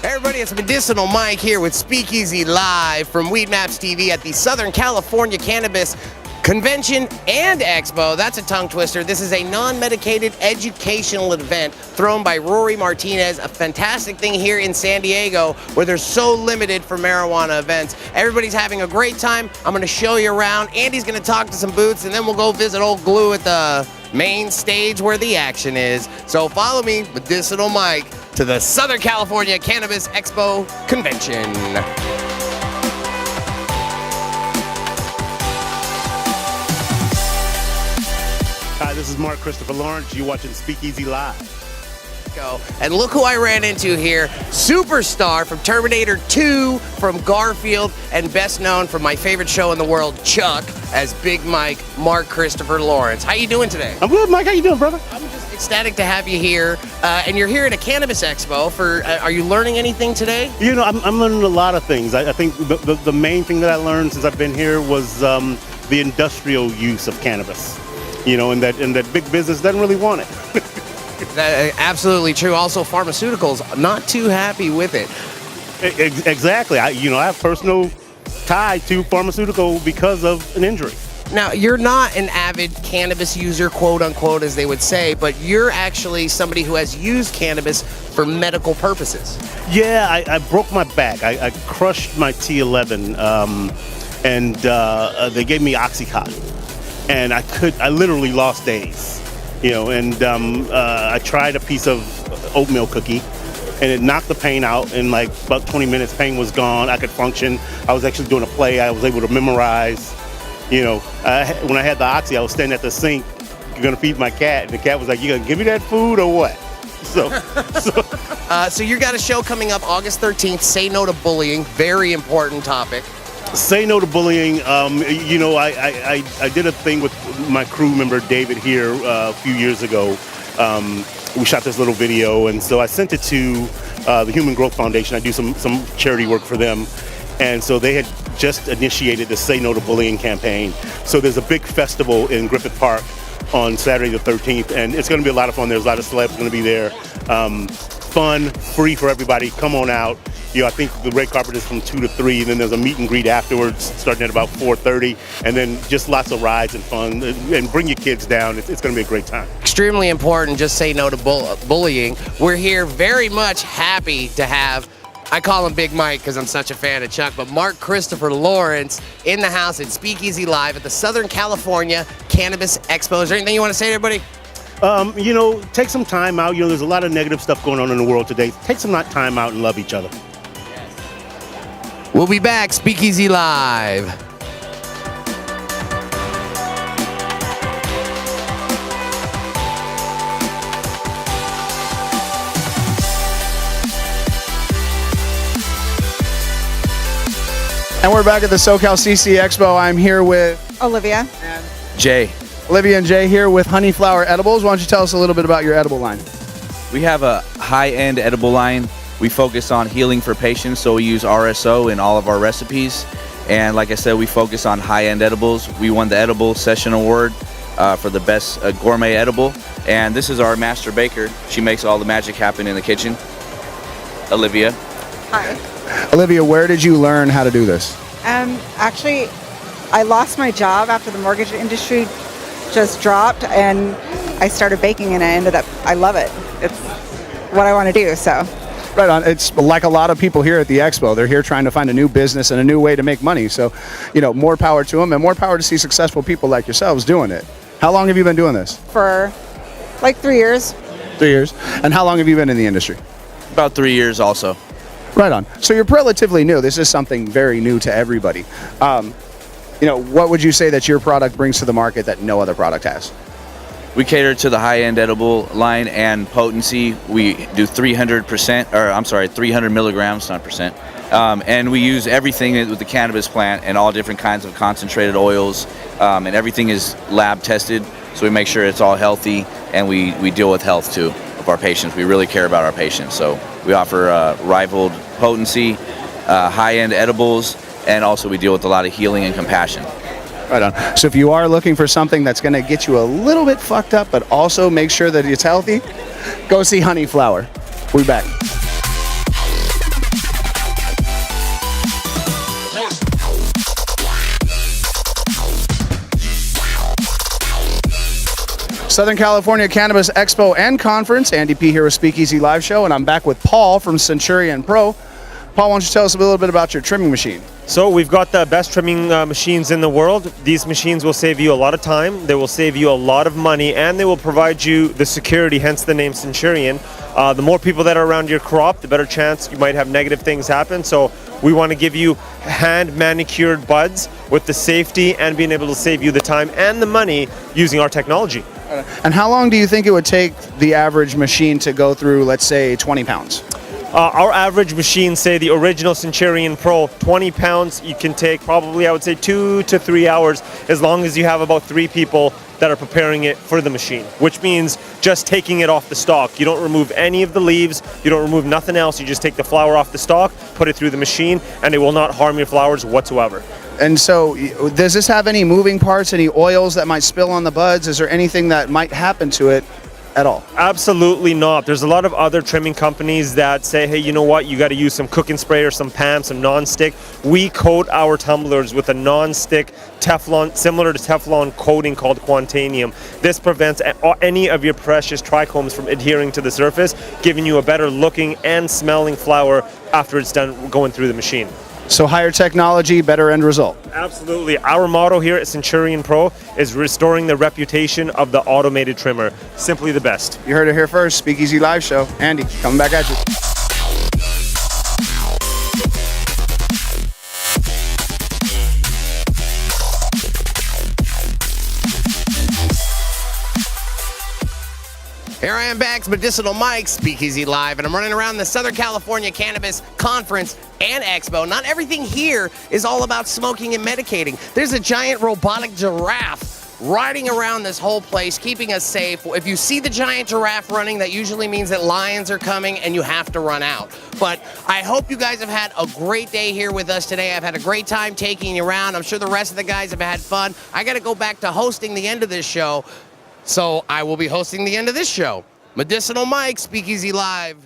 Hey everybody, it's Medicinal Mike here with Speakeasy live from Weed Maps TV at the Southern California Cannabis Convention and Expo. That's a tongue twister. This is a non-medicated educational event thrown by Rory Martinez, a fantastic thing here in San Diego where they're so limited for marijuana events. Everybody's having a great time. I'm going to show you around. Andy's going to talk to some booths, and then we'll go visit Old Glue at the main stage where the action is. So follow me, Medicinal Mike, to the Southern California Cannabis Expo Convention. Hi, this is Mark Christopher Lawrence. You're watching Speakeasy Live. Go. And look who I ran into here. Superstar from Terminator 2, from Garfield, and best known from my favorite show in the world, Chuck, as Big Mike, Mark Christopher Lawrence. How you doing today? I'm good, Mike. How you doing, brother? I'm just ecstatic to have you here. And you're here at a Cannabis Expo. Are you learning anything today? You know, I'm learning a lot of things. I think the main thing that I learned since I've been here was the industrial use of cannabis. You know, and that big business doesn't really want it. Absolutely true. Also, pharmaceuticals, not too happy with it. Exactly. I have personal tie to pharmaceutical because of an injury. Now, you're not an avid cannabis user, quote unquote, as they would say, but you're actually somebody who has used cannabis for medical purposes. Yeah, I broke my back. I crushed my T11, and they gave me Oxycontin. And I literally lost days, and I tried a piece of oatmeal cookie, and it knocked the pain out. In like about 20 minutes, pain was gone. I could function. I was actually doing a play. I was able to memorize. When I had the Oxy, I was standing at the sink, gonna feed my cat, and the cat was like, "You gonna give me that food or what?" So you got a show coming up August 13th, Say No to Bullying, very important topic. Say no to bullying. I did a thing with my crew member David here a few years ago. We shot this little video, and so I sent it to the Human Growth Foundation. I do some charity work for them, and so they had just initiated the Say No to Bullying campaign. So there's a big festival in Griffith Park on Saturday the 13th, and it's going to be a lot of fun. There's a lot of celebs going to be there. Fun, free for everybody. Come on out. I think the red carpet is from 2 to 3, and then there's a meet and greet afterwards, starting at about 4:30, and then just lots of rides and fun. And bring your kids down. It's going to be a great time. Extremely important. Just say no to bullying. We're here very much happy to have, I call him Big Mike because I'm such a fan of Chuck, but Mark Christopher Lawrence in the house at Speakeasy Live at the Southern California Cannabis Expo. Is there anything you want to say to everybody? Take some time out. There's a lot of negative stuff going on in the world today. Take some time out and love each other. We'll be back, Speakeasy Live. And we're back at the SoCal CC Expo. I'm here with Olivia. And Jay. Olivia and Jay here with Honey Flower Edibles. Why don't you tell us a little bit about your edible line? We have a high-end edible line. We focus on healing for patients, so we use RSO in all of our recipes. And like I said, we focus on high-end edibles. We won the Edible Session Award for the best gourmet edible. And this is our master baker. She makes all the magic happen in the kitchen. Olivia. Hi. Olivia, where did you learn how to do this? Actually, I lost my job after the mortgage industry just dropped, and I started baking, and I love it. It's what I want to do, so. Right on. It's like a lot of people here at the Expo. They're here trying to find a new business and a new way to make money. So, more power to them, and more power to see successful people like yourselves doing it. How long have you been doing this? For like 3 years. 3 years. And how long have you been in the industry? About 3 years also. Right on. So you're relatively new. This is something very new to everybody. What would you say that your product brings to the market that no other product has? We cater to the high-end edible line and potency. We do 300 milligrams, not percent. And we use everything with the cannabis plant and all different kinds of concentrated oils. And everything is lab tested, so we make sure it's all healthy, and we deal with health too of our patients. We really care about our patients. So we offer rivaled potency, high-end edibles, and also we deal with a lot of healing and compassion. Right on. So if you are looking for something that's going to get you a little bit fucked up, but also make sure that it's healthy, go see Honey Flower. We'll be back. Southern California Cannabis Expo and Conference. Andy P here with Speakeasy Live Show, and I'm back with Paul from Centurion Pro. Paul, why don't you tell us a little bit about your trimming machine? So we've got the best trimming machines in the world. These machines will save you a lot of time, they will save you a lot of money, and they will provide you the security, hence the name Centurion. The more people that are around your crop, the better chance you might have negative things happen. So we want to give you hand manicured buds with the safety and being able to save you the time and the money using our technology. And how long do you think it would take the average machine to go through, let's say, 20 pounds? Our average machine, say the original Centurion Pro, 20 pounds, you can take probably, I would say, 2 to 3 hours, as long as you have about 3 people that are preparing it for the machine, which means just taking it off the stalk. You don't remove any of the leaves, you don't remove nothing else, you just take the flower off the stalk, put it through the machine, and it will not harm your flowers whatsoever. And so, does this have any moving parts, any oils that might spill on the buds? Is there anything that might happen to it at all? Absolutely not. There's a lot of other trimming companies that say, hey, you know what, you got to use some cooking spray or some PAM, some non-stick. We coat our tumblers with a non-stick Teflon, similar to Teflon coating called Quantanium. This prevents any of your precious trichomes from adhering to the surface, giving you a better looking and smelling flower after it's done going through the machine. So higher technology, better end result. Absolutely. Our motto here at Centurion Pro is restoring the reputation of the automated trimmer. Simply the best. You heard it here first. Speakeasy Live Show. Andy, coming back at you. Here I am back, Medicinal Mike, Speakeasy Live, and I'm running around the Southern California Cannabis Conference and Expo. Not everything here is all about smoking and medicating. There's a giant robotic giraffe riding around this whole place, keeping us safe. If you see the giant giraffe running, that usually means that lions are coming and you have to run out. But I hope you guys have had a great day here with us today. I've had a great time taking you around. I'm sure the rest of the guys have had fun. I got to go back to hosting the end of this show. So I will be hosting the end of this show. Medicinal Mike, Speakeasy Live.